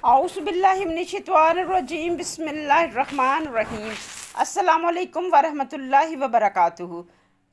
اعوذ باللہ من الشیطان الرجیم بسم اللہ الرحمن الرحیم۔ السلام علیکم ورحمۃ اللہ وبرکاتہ۔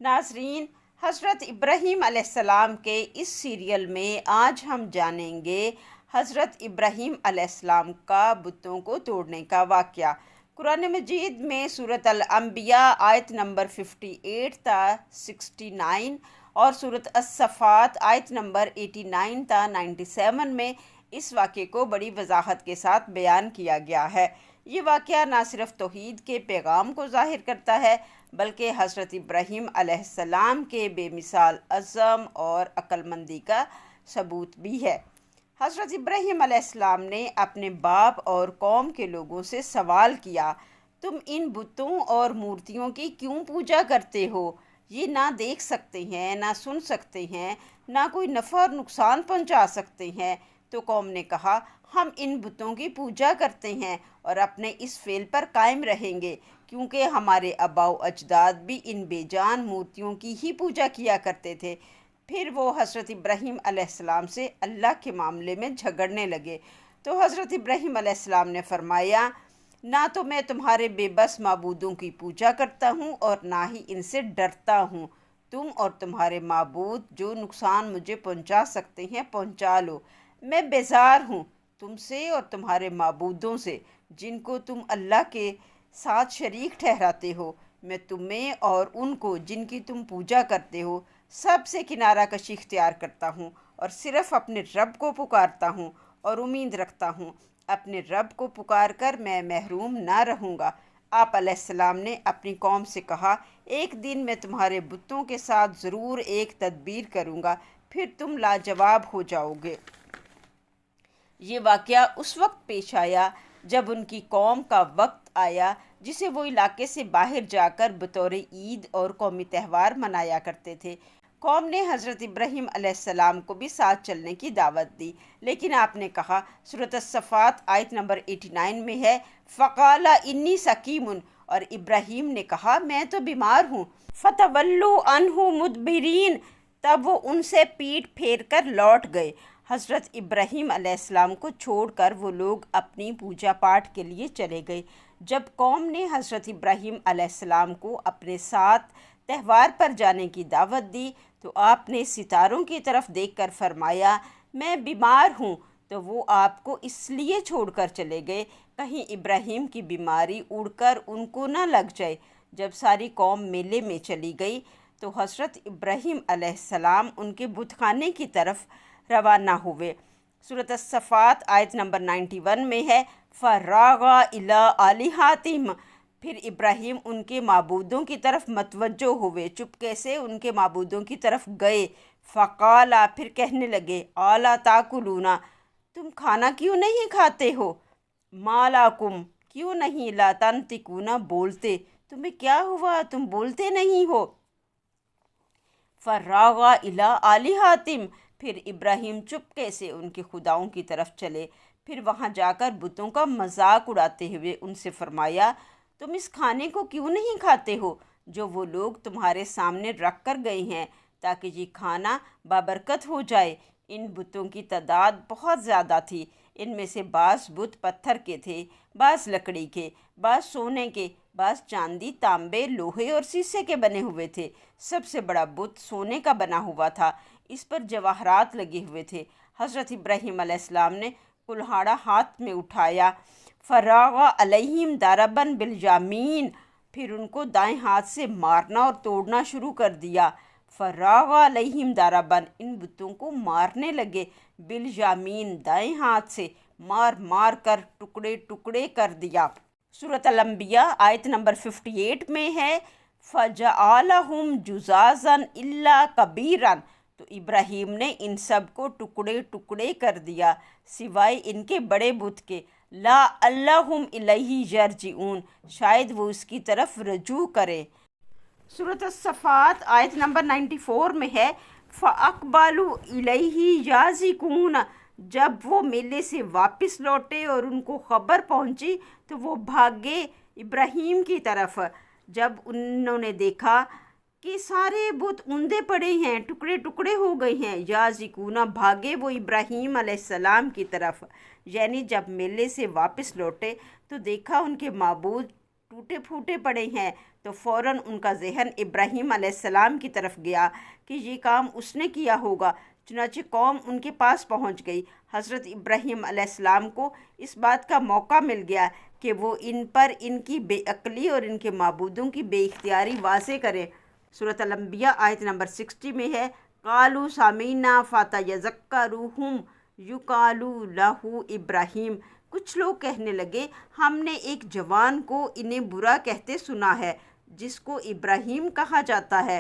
ناظرین، حضرت ابراہیم علیہ السلام کے اس سیریل میں آج ہم جانیں گے حضرت ابراہیم علیہ السلام کا بتوں کو توڑنے کا واقعہ۔ قرآن مجید میں سورۃ الانبیاء آیت نمبر 58 تا 69 اور سورۃ الصفات آیت نمبر 89 تا 97 میں اس واقعے کو بڑی وضاحت کے ساتھ بیان کیا گیا ہے۔ یہ واقعہ نہ صرف توحید کے پیغام کو ظاہر کرتا ہے بلکہ حضرت ابراہیم علیہ السلام کے بے مثال عزم اور عقل مندی کا ثبوت بھی ہے۔ حضرت ابراہیم علیہ السلام نے اپنے باپ اور قوم کے لوگوں سے سوال کیا، تم ان بتوں اور مورتیوں کی کیوں پوجا کرتے ہو؟ یہ نہ دیکھ سکتے ہیں، نہ سن سکتے ہیں، نہ کوئی نفع اور نقصان پہنچا سکتے ہیں۔ تو قوم نے کہا، ہم ان بتوں کی پوجا کرتے ہیں اور اپنے اس فعل پر قائم رہیں گے، کیونکہ ہمارے آباء و اجداد بھی ان بے جان مورتیوں کی ہی پوجا کیا کرتے تھے۔ پھر وہ حضرت ابراہیم علیہ السلام سے اللہ کے معاملے میں جھگڑنے لگے۔ تو حضرت ابراہیم علیہ السلام نے فرمایا، نہ تو میں تمہارے بے بس معبودوں کی پوجا کرتا ہوں اور نہ ہی ان سے ڈرتا ہوں۔ تم اور تمہارے معبود جو نقصان مجھے پہنچا سکتے ہیں پہنچا لو۔ میں بیزار ہوں تم سے اور تمہارے معبودوں سے جن کو تم اللہ کے ساتھ شریک ٹھہراتے ہو۔ میں تمہیں اور ان کو جن کی تم پوجا کرتے ہو سب سے کنارہ کشی اختیار کرتا ہوں اور صرف اپنے رب کو پکارتا ہوں اور امید رکھتا ہوں اپنے رب کو پکار کر میں محروم نہ رہوں گا۔ آپ علیہ السلام نے اپنی قوم سے کہا، ایک دن میں تمہارے بتوں کے ساتھ ضرور ایک تدبیر کروں گا، پھر تم لاجواب ہو جاؤ گے۔ یہ واقعہ اس وقت پیش آیا جب ان کی قوم کا وقت آیا جسے وہ علاقے سے باہر جا کر بطور عید اور قومی تہوار منایا کرتے تھے۔ قوم نے حضرت ابراہیم علیہ السلام کو بھی ساتھ چلنے کی دعوت دی، لیکن آپ نے کہا، سورۃ الصفات آیت نمبر 89 میں ہے، فَقَالَ إِنِّي سَقِيمٌ، اور ابراہیم نے کہا میں تو بیمار ہوں۔ فَتَوَلُّوا عَنْهُ مُدْبِرِينَ، تب وہ ان سے پیٹھ پھیر کر لوٹ گئے۔ حضرت ابراہیم علیہ السلام کو چھوڑ کر وہ لوگ اپنی پوجا پاٹ کے لیے چلے گئے۔ جب قوم نے حضرت ابراہیم علیہ السلام کو اپنے ساتھ تہوار پر جانے کی دعوت دی تو آپ نے ستاروں کی طرف دیکھ کر فرمایا، میں بیمار ہوں، تو وہ آپ کو اس لیے چھوڑ کر چلے گئے کہیں ابراہیم کی بیماری اڑ کر ان کو نہ لگ جائے۔ جب ساری قوم میلے میں چلی گئی تو حضرت ابراہیم علیہ السلام ان کے بت خانے کی طرف روانہ ہوئے۔ سورۃ الصفات آیت نمبر 91 میں ہے، فَرَاغَ إِلَىٰ آلِهَتِهِمْ، پھر ابراہیم ان کے معبودوں کی طرف متوجہ ہوئے، چپکے سے ان کے معبودوں کی طرف گئے۔ فَقَالَ، پھر کہنے لگے، أَلَا تَأْكُلُونَ، تم کھانا کیوں نہیں کھاتے ہو؟ مَا لَكُمْ، کیوں نہیں لَا تَنطِقُونَ، بولتے، تمہیں کیا ہوا تم بولتے نہیں ہو؟ فَرَاغَ إِلَىٰ آلِهَتِهِمْ، پھر ابراہیم چپکے سے ان کے خداؤں کی طرف چلے، پھر وہاں جا کر بتوں کا مذاق اڑاتے ہوئے ان سے فرمایا، تم اس کھانے کو کیوں نہیں کھاتے ہو جو وہ لوگ تمہارے سامنے رکھ کر گئے ہیں تاکہ یہ کھانا بابرکت ہو جائے۔ ان بتوں کی تعداد بہت زیادہ تھی، ان میں سے بعض بت پتھر کے تھے، بعض لکڑی کے، بعض سونے کے، بعض چاندی، تانبے، لوہے اور سیسے کے بنے ہوئے تھے۔ سب سے بڑا بت سونے کا بنا ہوا تھا، اس پر جواہرات لگے ہوئے تھے۔ حضرت ابراہیم علیہ السلام نے کلہاڑا ہاتھ میں اٹھایا، فَرَاغَ عَلَيْهِمْ ضَرْبًا بِالْيَمِينِ، پھر ان کو دائیں ہاتھ سے مارنا اور توڑنا شروع کر دیا۔ فَرَاغَ عَلَيْهِمْ ضَرْبًا، ان بتوں کو مارنے لگے، بِالْيَمِينِ، دائیں ہاتھ سے مار مار کر ٹکڑے ٹکڑے کر دیا۔ سورۃ الانبیاء آیت نمبر 58 میں ہے، فَجَعَلَهُمْ جُذَاذًا إِلَّا كَبِيرًا، تو ابراہیم نے ان سب کو ٹکڑے ٹکڑے کر دیا سوائے ان کے بڑے بت کے، لَعَلَّهُمْ إِلَيْهِ يَرْجِعُونَ، شاید وہ اس کی طرف رجوع کریں۔ سورۃ الصفات آیت نمبر 94 میں ہے، فَأَقْبَلُوا إِلَيْهِ يَزِفُونَ، جب وہ میلے سے واپس لوٹے اور ان کو خبر پہنچی تو وہ بھاگے ابراہیم کی طرف۔ جب انہوں نے دیکھا کہ سارے بت اوندے پڑے ہیں، ٹکڑے ٹکڑے ہو گئے ہیں۔ یازکونا، بھاگے وہ ابراہیم علیہ السلام کی طرف، یعنی جب میلے سے واپس لوٹے تو دیکھا ان کے معبود ٹوٹے پھوٹے پڑے ہیں، تو فوراً ان کا ذہن ابراہیم علیہ السلام کی طرف گیا کہ یہ کام اس نے کیا ہوگا۔ چنانچہ قوم ان کے پاس پہنچ گئی۔ حضرت ابراہیم علیہ السلام کو اس بات کا موقع مل گیا کہ وہ ان پر ان کی بے عقلی اور ان کے معبودوں کی بے اختیاری واضح کریں۔ سورۃ الانبیاء آیت نمبر 60 میں ہے، قالوا سمیعنا فتذکروا یقال لہ ابراہیم۔ کچھ لوگ کہنے لگے، ہم نے ایک جوان کو انہیں برا کہتے سنا ہے جس کو ابراہیم کہا جاتا ہے۔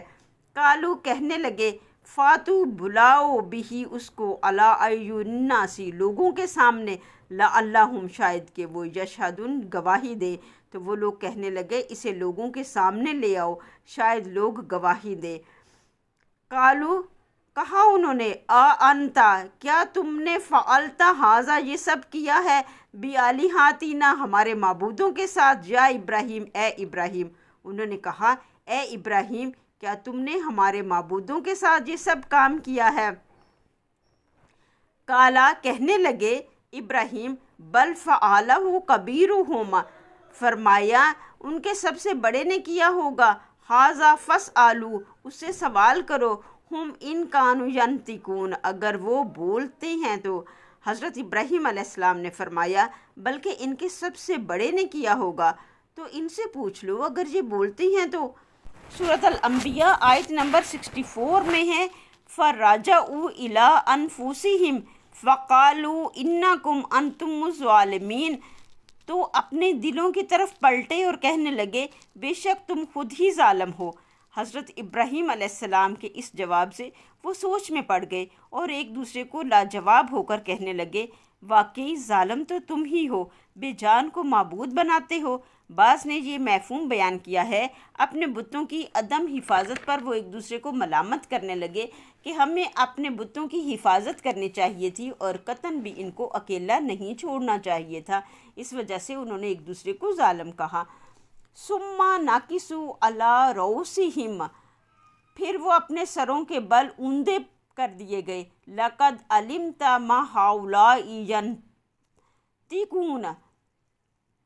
قالوا، کہنے لگے، فاتو، بلاؤ، بھی اس کو، علی اعین الناس، لوگوں کے سامنے، لعلہم، شاید کہ وہ، یشہدون، گواہی دیں۔ تو وہ لوگ کہنے لگے اسے لوگوں کے سامنے لے آؤ، شاید لوگ گواہی دیں۔ قالوا، کہا انہوں نے، انتا، کیا تم نے، فعلتا ھذا، یہ سب کیا ہے، بآلہتنا، ہمارے معبودوں کے ساتھ، یا ابراہیم، اے ابراہیم۔ انہوں نے کہا، اے ابراہیم، کیا تم نے ہمارے معبودوں کے ساتھ یہ سب کام کیا ہے؟ قالا، کہنے لگے ابراہیم، بل فعلہ کبیرہم، فرمایا ان کے سب سے بڑے نے کیا ہوگا، ھذا فاسألوا، اس سے سوال کرو، ہم ان کانوا ینطقون، اگر وہ بولتے ہیں تو۔ حضرت ابراہیم علیہ السلام نے فرمایا، بلکہ ان کے سب سے بڑے نے کیا ہوگا، تو ان سے پوچھ لو اگر یہ بولتے ہیں تو۔ سورۃ الانبیاء آیت نمبر 64 میں ہے، فَرَجَعُوا إِلَىٰ أَنفُسِهِمْ فَقَالُوا إِنَّكُمْ أَنْتُمُ الظَّالِمِينَ، تو اپنے دلوں کی طرف پلٹے اور کہنے لگے، بے شک تم خود ہی ظالم ہو۔ حضرت ابراہیم علیہ السلام کے اس جواب سے وہ سوچ میں پڑ گئے اور ایک دوسرے کو لاجواب ہو کر کہنے لگے، واقعی ظالم تو تم ہی ہو، بے جان کو معبود بناتے ہو۔ بعض نے یہ مفہوم بیان کیا ہے، اپنے بتوں کی عدم حفاظت پر وہ ایک دوسرے کو ملامت کرنے لگے کہ ہمیں اپنے بتوں کی حفاظت کرنی چاہیے تھی اور قطعاً بھی ان کو اکیلا نہیں چھوڑنا چاہیے تھا، اس وجہ سے انہوں نے ایک دوسرے کو ظالم کہا۔ ثم نکسوا علی رؤوسہم، پھر وہ اپنے سروں کے بل اوندے کر دیے گئے، لقد علمت ما ہؤلاء ینطقون،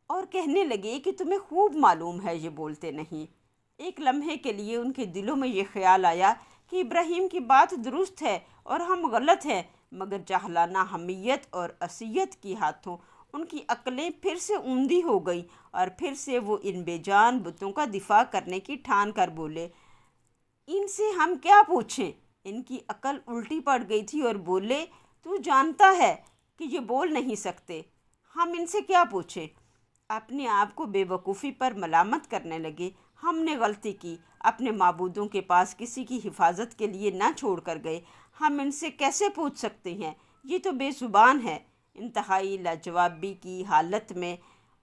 اور کہنے لگے کہ تمہیں خوب معلوم ہے یہ بولتے نہیں۔ ایک لمحے کے لیے ان کے دلوں میں یہ خیال آیا کہ ابراہیم کی بات درست ہے اور ہم غلط ہیں، مگر جاہلانہ حمیت اور عصیت کی ہاتھوں ان کی عقلیں پھر سے اوندی ہو گئیں اور پھر سے وہ ان بے جان بتوں کا دفاع کرنے کی ٹھان کر بولے، ان سے ہم کیا پوچھیں؟ ان کی عقل الٹی پڑ گئی تھی اور بولے، تو جانتا ہے کہ یہ بول نہیں سکتے، ہم ان سے کیا پوچھیں؟ اپنے آپ کو بے وقوفی پر ملامت کرنے لگے، ہم نے غلطی کی، اپنے معبودوں کے پاس کسی کی حفاظت کے لیے نہ چھوڑ کر گئے، ہم ان سے کیسے پوچھ سکتے ہیں، یہ تو بے زبان ہے۔ انتہائی لاجوابی کی حالت میں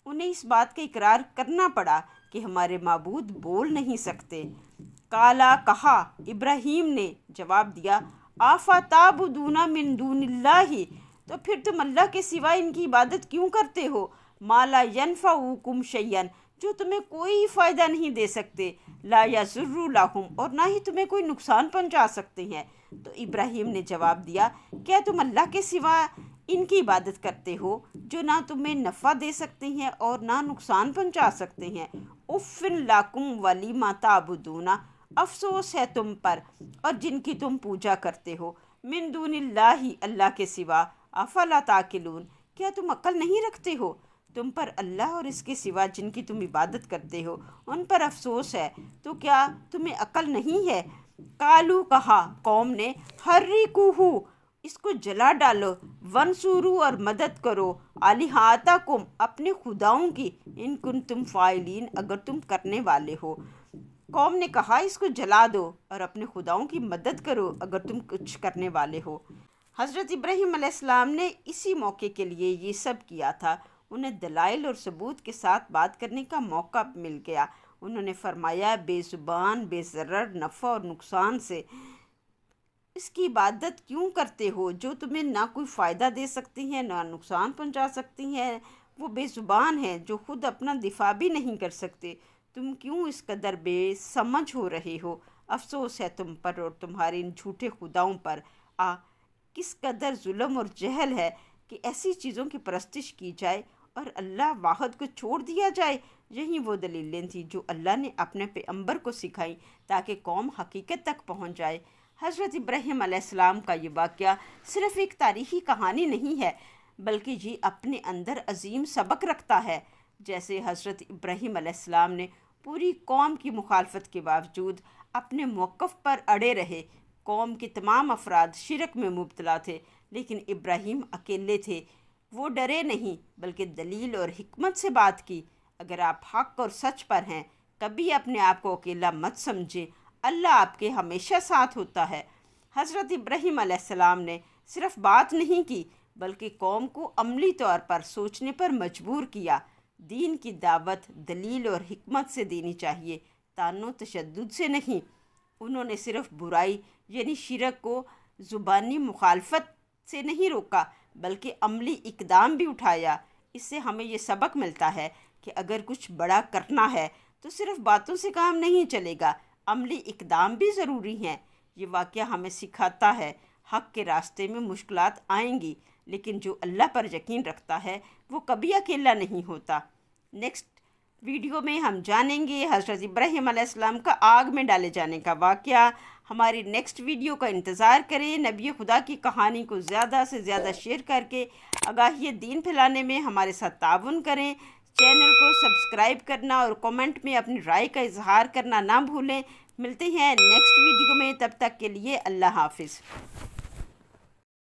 انہیں اس بات کا اقرار کرنا پڑا کہ ہمارے معبود بول نہیں سکتے۔ قالا، کہا، ابراہیم نے جواب دیا، آفتعبدون من دون اللہ، تو پھر تم اللہ کے سوا ان کی عبادت کیوں کرتے ہو، ما لا ینفعکم شیئا، جو تمہیں کوئی فائدہ نہیں دے سکتے، لا یضر لہم، اور نہ ہی تمہیں کوئی نقصان پہنچا سکتے ہیں۔ تو ابراہیم نے جواب دیا، کیا تم اللہ کے سوا ان کی عبادت کرتے ہو جو نہ تمہیں نفع دے سکتے ہیں اور نہ نقصان پہنچا سکتے ہیں؟ اف لکم ولما تعبدون، افسوس ہے تم پر اور جن کی تم پوجا کرتے ہو، من دون اللہ، اللہ کے سوا، افلا تعقلون، کیا تم عقل نہیں رکھتے ہو؟ تم پر اللہ اور اس کے سوا جن کی تم عبادت کرتے ہو ان پر افسوس ہے، تو کیا تمہیں عقل نہیں ہے؟ قالو، کہا قوم نے، حرقوہ، اس کو جلا ڈالو، ونصروا، اور مدد کرو، آلہتکم، اپنے خداؤں کی، ان کنتم فاعلین، اگر تم کرنے والے ہو۔ قوم نے کہا اس کو جلا دو اور اپنے خداؤں کی مدد کرو اگر تم کچھ کرنے والے ہو۔ حضرت ابراہیم علیہ السلام نے اسی موقع کے لیے یہ سب کیا تھا، انہیں دلائل اور ثبوت کے ساتھ بات کرنے کا موقع مل گیا۔ انہوں نے فرمایا، بے زبان، بے ضرر، نفع اور نقصان سے اس کی عبادت کیوں کرتے ہو جو تمہیں نہ کوئی فائدہ دے سکتی ہیں نہ نقصان پہنچا سکتی ہیں؟ وہ بے زبان ہیں جو خود اپنا دفاع بھی نہیں کر سکتے، تم کیوں اس قدر بے سمجھ ہو رہے ہو؟ افسوس ہے تم پر اور تمہارے ان جھوٹے خداؤں پر۔ کس قدر ظلم اور جہل ہے کہ ایسی چیزوں کی پرستش کی جائے اور اللہ واحد کو چھوڑ دیا جائے۔ یہی وہ دلیلیں تھیں جو اللہ نے اپنے پیغمبر کو سکھائیں تاکہ قوم حقیقت تک پہنچ جائے۔ حضرت ابراہیم علیہ السلام کا یہ واقعہ صرف ایک تاریخی کہانی نہیں ہے، بلکہ یہ اپنے اندر عظیم سبق رکھتا ہے۔ جیسے حضرت ابراہیم علیہ السلام نے پوری قوم کی مخالفت کے باوجود اپنے موقف پر اڑے رہے۔ قوم کے تمام افراد شرک میں مبتلا تھے، لیکن ابراہیم اکیلے تھے۔ وہ ڈرے نہیں بلکہ دلیل اور حکمت سے بات کی۔ اگر آپ حق اور سچ پر ہیں، کبھی اپنے آپ کو اکیلا مت سمجھیں، اللہ آپ کے ہمیشہ ساتھ ہوتا ہے۔ حضرت ابراہیم علیہ السلام نے صرف بات نہیں کی بلکہ قوم کو عملی طور پر سوچنے پر مجبور کیا۔ دین کی دعوت دلیل اور حکمت سے دینی چاہیے، طعن و تشدد سے نہیں۔ انہوں نے صرف برائی یعنی شرک کو زبانی مخالفت سے نہیں روکا بلکہ عملی اقدام بھی اٹھایا۔ اس سے ہمیں یہ سبق ملتا ہے کہ اگر کچھ بڑا کرنا ہے تو صرف باتوں سے کام نہیں چلے گا، عملی اقدام بھی ضروری ہیں۔ یہ واقعہ ہمیں سکھاتا ہے حق کے راستے میں مشکلات آئیں گی، لیکن جو اللہ پر یقین رکھتا ہے وہ کبھی اکیلا نہیں ہوتا۔ نیکسٹ ویڈیو میں ہم جانیں گے حضرت ابراہیم علیہ السلام کا آگ میں ڈالے جانے کا واقعہ۔ ہماری نیکسٹ ویڈیو کا انتظار کریں۔ نبی خدا کی کہانی کو زیادہ سے زیادہ شیئر کر کے آگاہی دین پھیلانے میں ہمارے ساتھ تعاون کریں۔ چینل کو سبسکرائب کرنا اور کمنٹ میں اپنی رائے کا اظہار کرنا نہ بھولیں۔ ملتے ہیں نیکسٹ ویڈیو میں، تب تک کے لیے اللہ حافظ۔